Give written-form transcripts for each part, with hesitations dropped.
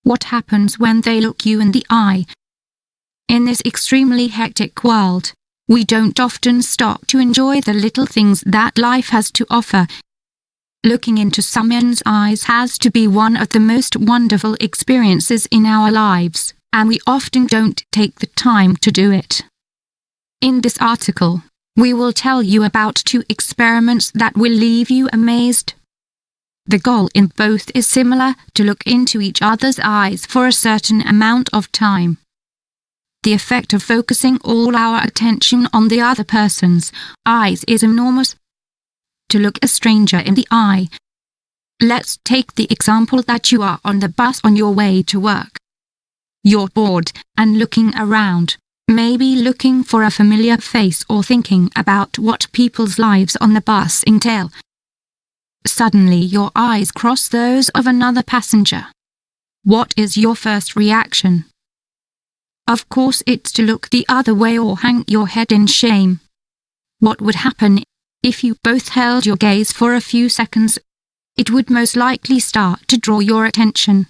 What happens when they look you in the eye? In this extremely hectic world, we don't often stop to enjoy the little things that life has to offer. Looking into someone's eyes has to be one of the most wonderful experiences in our lives, and we often don't take the time to do it. In this article, we will tell you about 2 experiments that will leave you amazed. The goal in both is similar: to look into each other's eyes for a certain amount of time. The effect of focusing all our attention on the other person's eyes is enormous. To look a stranger in the eye. Let's take the example that you are on the bus on your way to work. You're bored and looking around, maybe looking for a familiar face or thinking about what people's lives on the bus entail. Suddenly your eyes cross those of another passenger. What is your first reaction? Of course it's to look the other way or hang your head in shame. What would happen if you both held your gaze for a few seconds? It would most likely start to draw your attention.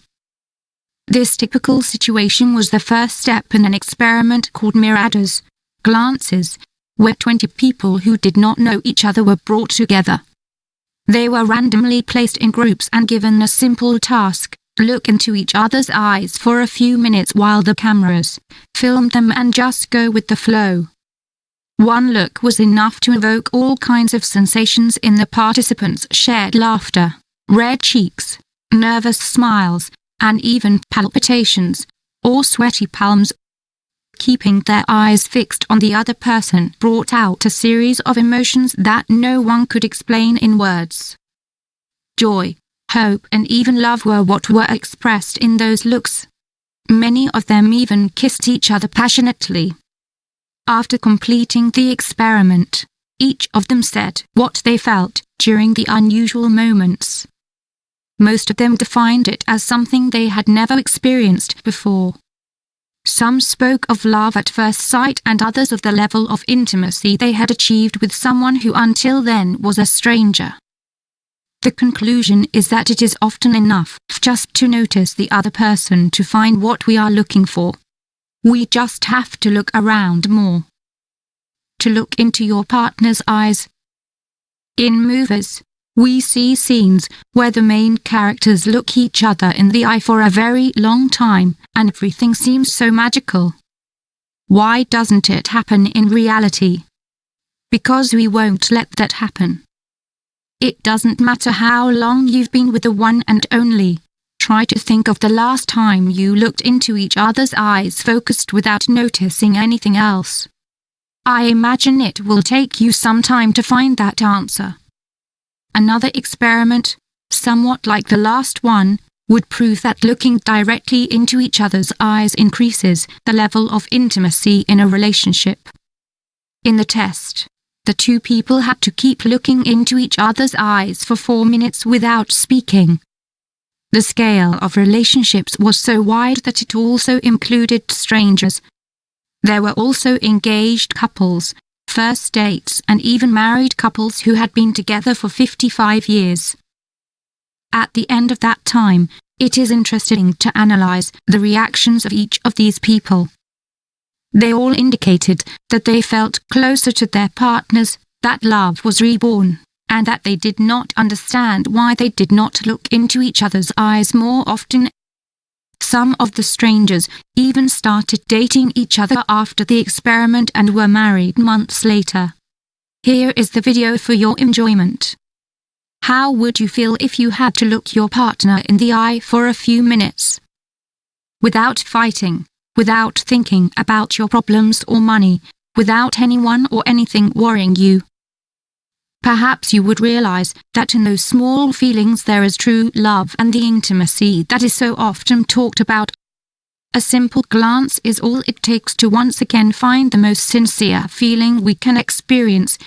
This typical situation was the first step in an experiment called Miradas glances, where 20 people who did not know each other were brought together. They were randomly placed in groups and given a simple task: look into each other's eyes for a few minutes while the cameras filmed them and just go with the flow. One look was enough to evoke all kinds of sensations in the participants: shared laughter, red cheeks, nervous smiles, and even palpitations, or sweaty palms. Keeping their eyes fixed on the other person brought out a series of emotions that no one could explain in words. Joy, hope, and even love were what were expressed in those looks. Many of them even kissed each other passionately. After completing the experiment, each of them said what they felt during the unusual moments. Most of them defined it as something they had never experienced before. Some spoke of love at first sight, and others of the level of intimacy they had achieved with someone who until then was a stranger. The conclusion is that it is often enough just to notice the other person to find what we are looking for. We just have to look around more. To look into your partner's eyes. In movies, we see scenes where the main characters look each other in the eye for a very long time, and everything seems so magical. Why doesn't it happen in reality? Because we won't let that happen. It doesn't matter how long you've been with the one and only. Try to think of the last time you looked into each other's eyes focused without noticing anything else. I imagine it will take you some time to find that answer. Another experiment, somewhat like the last one, would prove that looking directly into each other's eyes increases the level of intimacy in a relationship. In the test, the 2 people had to keep looking into each other's eyes for 4 minutes without speaking. The scale of relationships was so wide that it also included strangers. There were also engaged couples, first dates, and even married couples who had been together for 55 years. At the end of that time, it is interesting to analyze the reactions of each of these people. They all indicated that they felt closer to their partners, that love was reborn, and that they did not understand why they did not look into each other's eyes more often. Some of the strangers even started dating each other after the experiment and were married months later. Here is the video for your enjoyment. How would you feel if you had to look your partner in the eye for a few minutes? Without fighting, without thinking about your problems or money, without anyone or anything worrying you. Perhaps you would realize that in those small feelings there is true love and the intimacy that is so often talked about. A simple glance is all it takes to once again find the most sincere feeling we can experience